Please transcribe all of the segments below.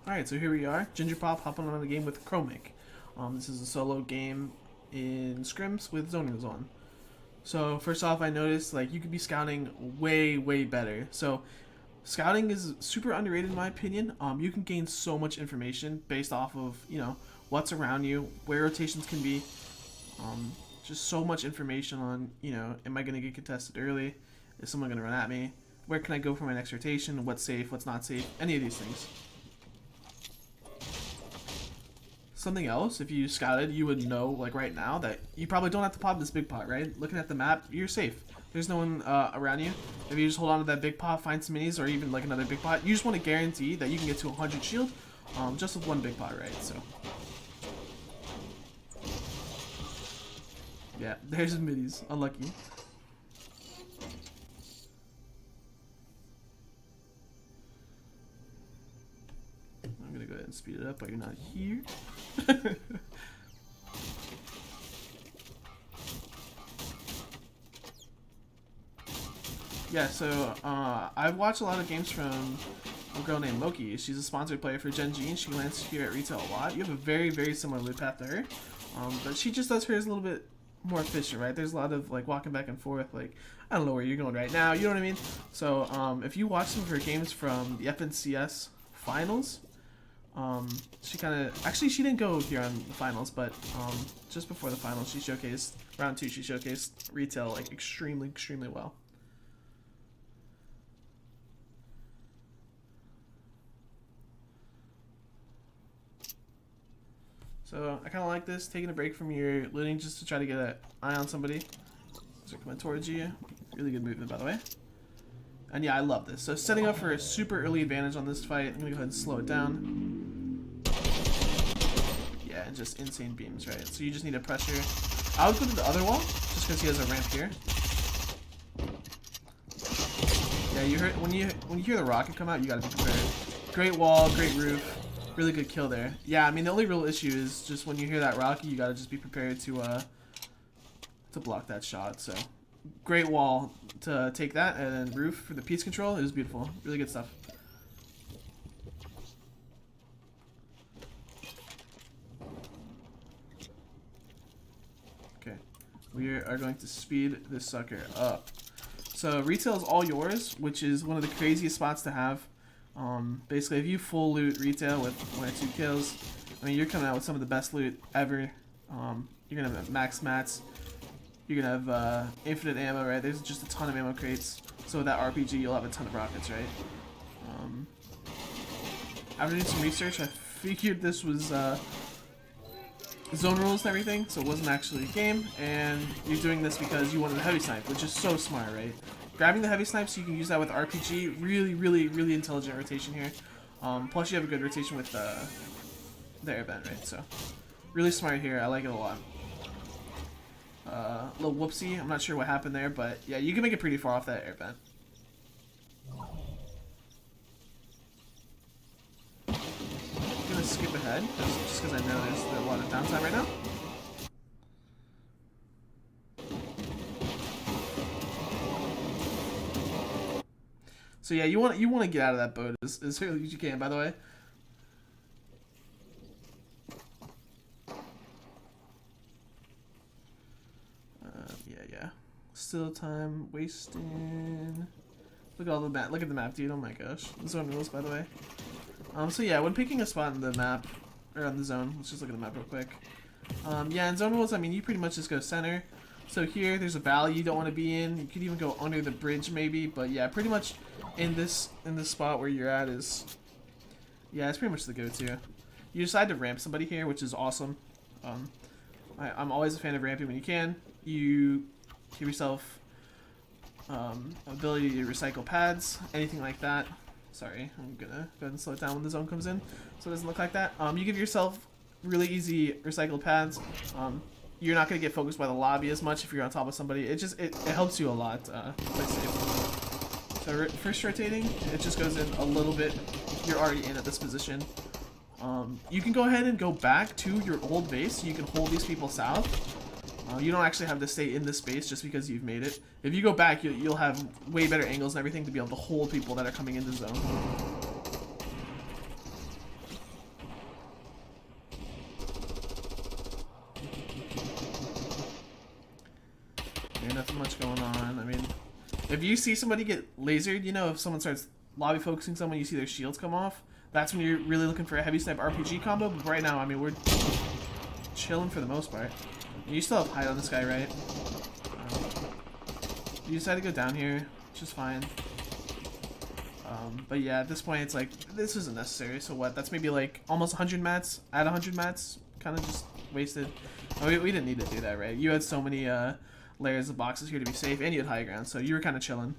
Alright, so here we are. Gingerpop hopping on the game with Chromik. This is a solo game in scrims with zone rules on. So first off, I noticed like you could be scouting way better. So scouting is super underrated in my opinion. You can gain so much information based off of what's around you, where rotations can be. Just so much information on am I gonna get contested early? Is someone gonna run at me? Where can I go for my next rotation? What's safe? What's not safe? Any of these things. Something else, if you scouted, you would know, like right now, that you probably don't have to pop this big pot, right? Looking at the map, you're safe. There's no one around you. If you just hold on to that big pot, find some minis, or even like another big pot, you just want to guarantee that you can get to 100 shield just with one big pot, right? So, yeah, there's minis. Unlucky. I'm gonna go ahead and speed it up while you're not here. Yeah, so I've watched a lot of games from a girl named Loki. She's a sponsored player for Gen G, and she lands here at retail a lot. You have a very similar loot path to her, but she just does hers a little bit more efficient, right? There's a lot of like walking back and forth, like I don't know where you're going right now, you know what I mean? So if you watch some of her games from the FNCS finals, she kind of actually she didn't go here on the finals, but just before the finals she showcased round 2, she showcased retail like extremely well. So I kind of like this, taking a break from your looting just to try to get an eye on somebody. So coming towards you, really good movement by the way. And yeah, I love this. So setting up for a super early advantage on this fight. I'm gonna go ahead and slow it down. Yeah, and just insane beams, right? So you just need to pressure. I would go to the other wall, just because he has a ramp here. Yeah, you heard when you hear the rocket come out, you gotta be prepared. Great wall, great roof, really good kill there. Yeah, I mean the only real issue is just when you hear that rocket, you gotta just be prepared to block that shot. So great wall to take that, and then roof for the piece control. It was beautiful, really good stuff. Okay, we are going to speed this sucker up. So retail is all yours, which is one of the craziest spots to have. Basically, if you full loot retail with 1 or 2 kills, I mean, you're coming out with some of the best loot ever. You're gonna have max mats. You're gonna have infinite ammo, right? There's just a ton of ammo crates. So with that RPG, you'll have a ton of rockets, right? After doing some research, I figured this was zone rules and everything, so it wasn't actually a game. And you're doing this because you wanted a heavy snipe, which is so smart, right? Grabbing the heavy snipe so you can use that with RPG, really intelligent rotation here. Plus you have a good rotation with the air vent, right? So really smart here. I like it a lot. Little whoopsie. I'm not sure what happened there, but yeah, you can make it pretty far off that air vent. I'm gonna skip ahead just because I know there's a lot of downtime right now. So yeah, you want to get out of that boat as early as you can. By the way. Yeah. Still time wasting. Look at all the map. Look at the map, dude. Oh my gosh. The zone rules, by the way. So yeah, when picking a spot in the map or on the zone, let's just look at the map real quick. Yeah, in zone rules, I mean, you pretty much just go center. So here, there's a valley you don't want to be in. You could even go under the bridge, maybe. But yeah, pretty much in this spot where you're at is, yeah, it's pretty much the go-to. You decide to ramp somebody here, which is awesome. I'm always a fan of ramping when you can. You give yourself ability to recycle pads, anything like that. Sorry, I'm gonna go ahead and slow it down when the zone comes in, so it doesn't look like that. You give yourself really easy recycled pads. You're not gonna get focused by the lobby as much if you're on top of somebody. It helps you a lot. Play safe. So first rotating, it just goes in a little bit. You're already in at this position. You can go ahead and go back to your old base. So you can hold these people south. You don't actually have to stay in this space just because you've made it. If you go back, you'll have way better angles and everything to be able to hold people that are coming into zone. much going on. I mean, if you see somebody get lasered, you know, if someone starts lobby focusing someone, you see their shields come off, that's when you're really looking for a heavy snipe RPG combo. But right now, I mean, we're chilling for the most part. You still have hide on this guy, right? You decided to go down here, which is fine. But yeah, at this point, it's like, this isn't necessary, so what? That's maybe like almost 100 mats, at 100 mats, kind of just wasted. Oh, we didn't need to do that, right? You had so many layers of boxes here to be safe, and you had high ground, so you were kind of chilling.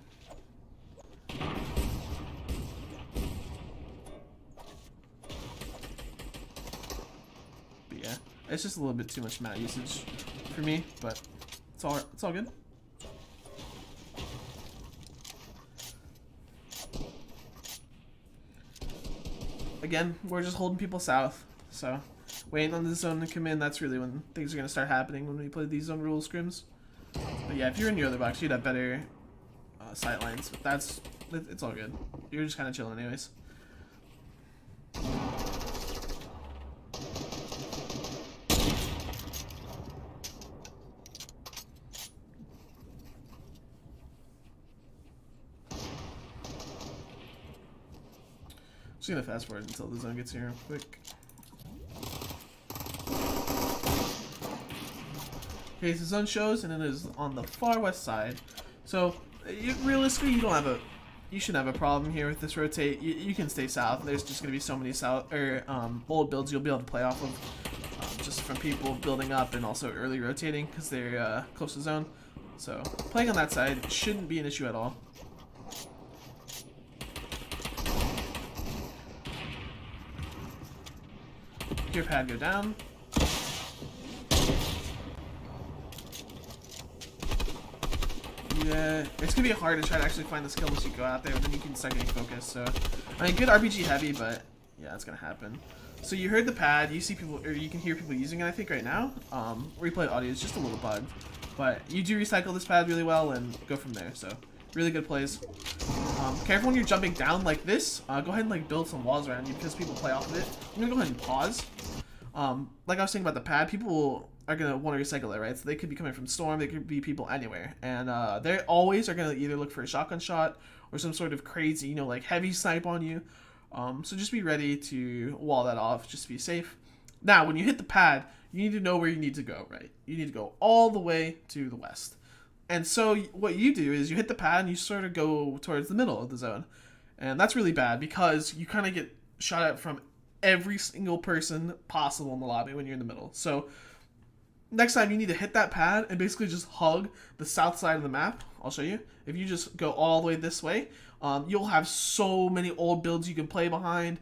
But yeah, it's just a little bit too much mat usage for me, but it's all good. Again, we're just holding people south, so waiting on the zone to come in. That's really when things are going to start happening when we play these zone rule scrims. But yeah, if you're in your other box, you'd have better sight lines. But it's all good. You're just kind of chilling anyways. Just gonna fast forward until the zone gets here real quick. Okay, so the zone shows, and it is on the far west side. So realistically, you shouldn't have a problem here with this rotate. You can stay south. There's just gonna be so many south or bold builds you'll be able to play off of, just from people building up and also early rotating because they're close to zone. So playing on that side shouldn't be an issue at all. Your pad go down. Yeah, it's gonna be hard to try to actually find the skill once you go out there, and then you can start getting focused. So, I mean, good RPG heavy, but yeah, it's gonna happen. So you heard the pad, you see people, or you can hear people using it. I think right now, replay audio is just a little bugged, but you do recycle this pad really well and go from there. So, really good plays. Careful when you're jumping down like this. Go ahead and like build some walls around you because people play off of it. I'm gonna go ahead and pause. Like I was saying about the pad, people are gonna want to recycle it, right? So they could be coming from storm, they could be people anywhere, and they always are gonna either look for a shotgun shot or some sort of crazy, you know, like heavy snipe on you. So just be ready to wall that off, just to be safe. Now, when you hit the pad, you need to know where you need to go, right? You need to go all the way to the west. And so what you do is you hit the pad and you sort of go towards the middle of the zone. And that's really bad because you kind of get shot at from every single person possible in the lobby when you're in the middle. So next time you need to hit that pad and basically just hug the south side of the map. I'll show you. If you just go all the way this way, you'll have so many old builds you can play behind.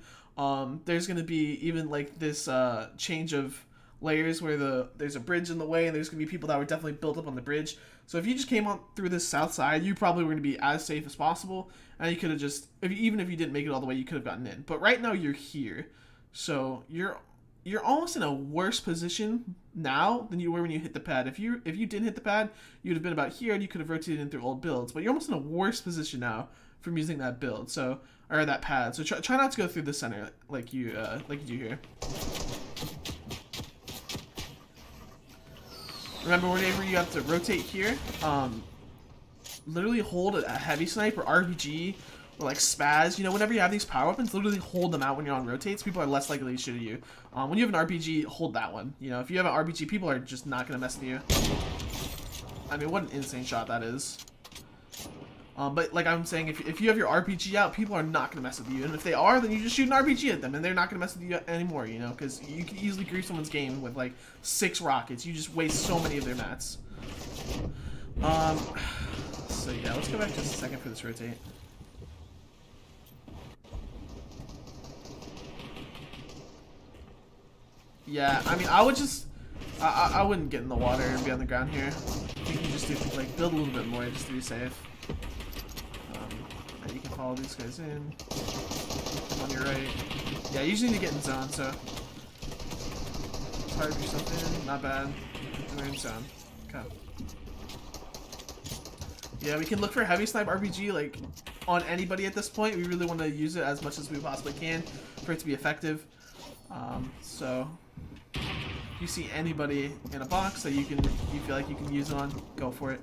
There's going to be even like this change of layers where there's a bridge in the way, and there's going to be people that were definitely built up on the bridge. So if you just came on through this south side, you probably were going to be as safe as possible, and you could have just, even if you didn't make it all the way, you could have gotten in. But right now you're here, so you're almost in a worse position now than you were when you hit the pad. If you didn't hit the pad, you'd have been about here, and you could have rotated in through old builds. But you're almost in a worse position now from using that build, so or that pad. So try not to go through the center like you do here. Remember, whenever you have to rotate here, literally hold a heavy snipe or RPG or like spaz. You know, whenever you have these power weapons, literally hold them out when you're on rotates. People are less likely to shoot at you. When you have an RPG, hold that one. You know, if you have an RPG, people are just not gonna mess with you. I mean, what an insane shot that is. But like I'm saying, if you have your RPG out, people are not gonna mess with you, and if they are, then you just shoot an RPG at them, and they're not gonna mess with you anymore. You know, because you can easily grief someone's game with like 6 rockets. You just waste so many of their mats. So yeah, let's go back just a second for this rotate. Yeah, I mean, I would just, I wouldn't get in the water and be on the ground here. I think you just do like build a little bit more just to be safe. And you can follow these guys in. On your right. Yeah, you usually need to get in zone, so target yourself in. Not bad. We're in zone. Okay. Yeah, we can look for heavy snipe RPG like on anybody at this point. We really want to use it as much as we possibly can for it to be effective. So if you see anybody in a box that you feel like you can use on, go for it.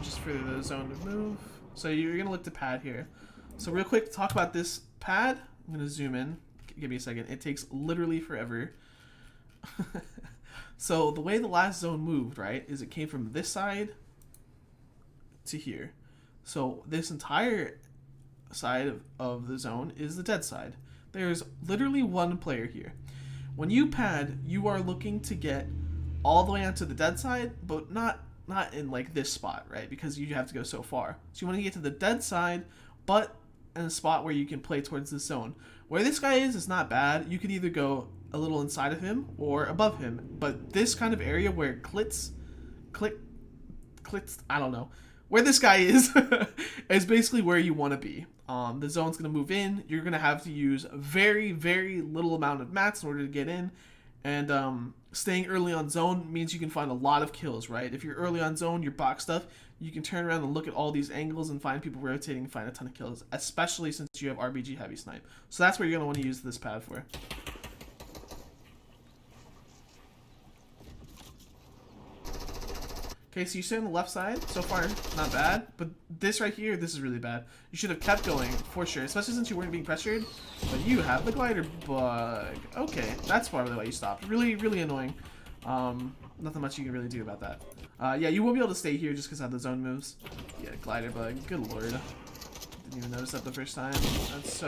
just for the zone to move. So you're gonna look to pad here. So real quick, talk about this pad. I'm gonna zoom in. Give me a second. It takes literally forever. So the way the last zone moved, right, is it came from this side to here. So this entire side of the zone is the dead side. There's literally one player here. When you pad, you are looking to get all the way onto the dead side, but not in like this spot, right? Because you have to go so far. So you want to get to the dead side, but in a spot where you can play towards this zone. Where this guy is not bad. You could either go a little inside of him or above him. But this kind of area where clits, I don't know. Where this guy is, is basically where you want to be. The zone's going to move in. You're going to have to use very, very little amount of mats in order to get in. And staying early on zone means you can find a lot of kills, right? If you're early on zone, you're boxed up, you can turn around and look at all these angles and find people rotating and find a ton of kills, especially since you have RBG heavy snipe. So that's what you're going to want to use this pad for. Okay, so you sit on the left side. So far, not bad. But this right here, this is really bad. You should have kept going, for sure. Especially since you weren't being pressured. But you have the glider bug. Okay, that's probably why you stopped. Really, really annoying. Nothing much you can really do about that. Yeah, you won't be able to stay here just because how the zone moves. Yeah, glider bug. Good lord. Didn't even notice that the first time. It's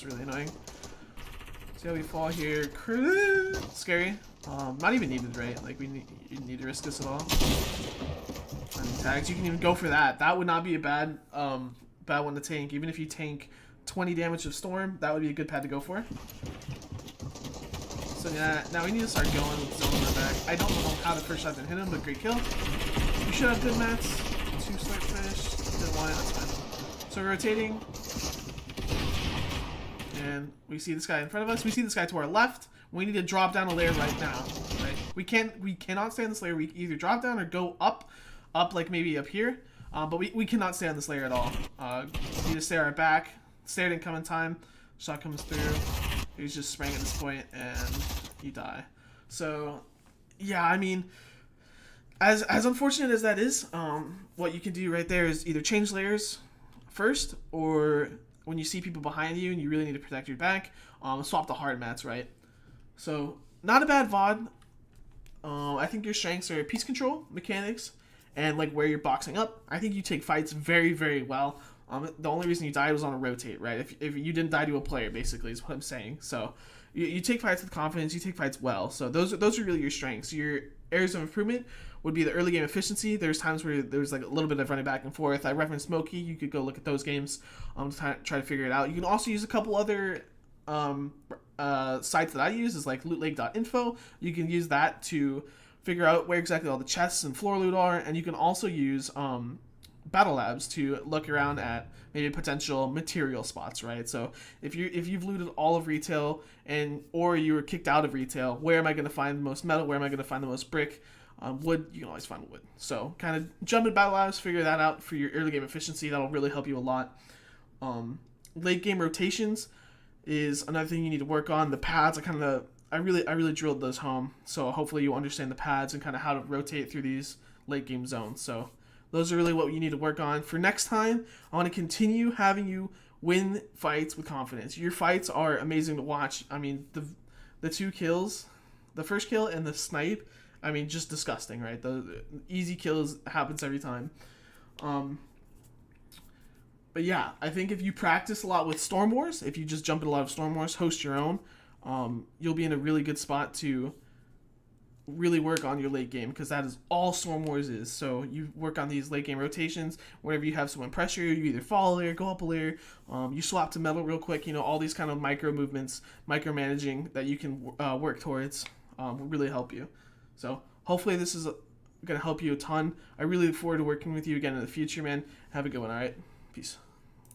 really annoying. See how we fall here. Scary. Not even needed, right? Like, you need to risk this at all. Tags, you can even go for that. That would not be a bad one to tank. Even if you tank 20 damage of Storm, that would be a good pad to go for. So yeah, now we need to start going with zone on our back. I don't know how the first shot didn't hit him, but great kill. We should have good mats. 2 slurp finish. Didn't want it, that's fine. So we're rotating. And we see this guy in front of us. We see this guy to our left. We need to drop down a layer right now. Right? We cannot stay on this layer. We either drop down or go up like maybe up here. But we cannot stay on this layer at all. We need to stay our back. Stair didn't come in time. Shot comes through. He's just spraying at this point and you die. So yeah, I mean, as unfortunate as that is, what you can do right there is either change layers first, or when you see people behind you and you really need to protect your back, swap the hard mats, right? So not a bad VOD. I think your strengths are piece control, mechanics, and like where you're boxing up. I think you take fights very, very well. The only reason you died was on a rotate, right? If you didn't die to a player, basically, is what I'm saying. So you take fights with confidence, you take fights well. So those are really your strengths. Your areas of improvement would be the early game efficiency. There's times where there's like a little bit of running back and forth. I referenced Smokey. You could go look at those games to try to figure it out. You can also use a couple other sites that I use, is like lootlake.info. You can use that to figure out where exactly all the chests and floor loot are, and you can also use Battle Labs to look around at maybe potential material spots, right? So if you've looted all of retail or you were kicked out of retail, where am I going to find the most metal? Where am I going to find the most brick? Wood, you can always find wood. So kind of jump in Battle Labs, figure that out for your early game efficiency. That'll really help you a lot. Late game rotations is another thing you need to work on. The pads, I really drilled those home. So hopefully you understand the pads and kind of how to rotate through these late game zones. So those are really what you need to work on. For next time, I want to continue having you win fights with confidence. Your fights are amazing to watch. I mean, the 2 kills, the first kill and the snipe, I mean, just disgusting, right? The easy kills happens every time. But yeah, I think if you practice a lot with Storm Wars, if you just jump in a lot of Storm Wars, host your own, you'll be in a really good spot to really work on your late game, because that is all Storm Wars is. So you work on these late game rotations. Whenever you have someone pressure you either fall a layer, go up a layer, you swap to metal real quick. You know, all these kind of micro movements, micromanaging that you can work towards will really help you. So hopefully this is going to help you a ton. I really look forward to working with you again in the future, man. Have a good one, all right? Peace.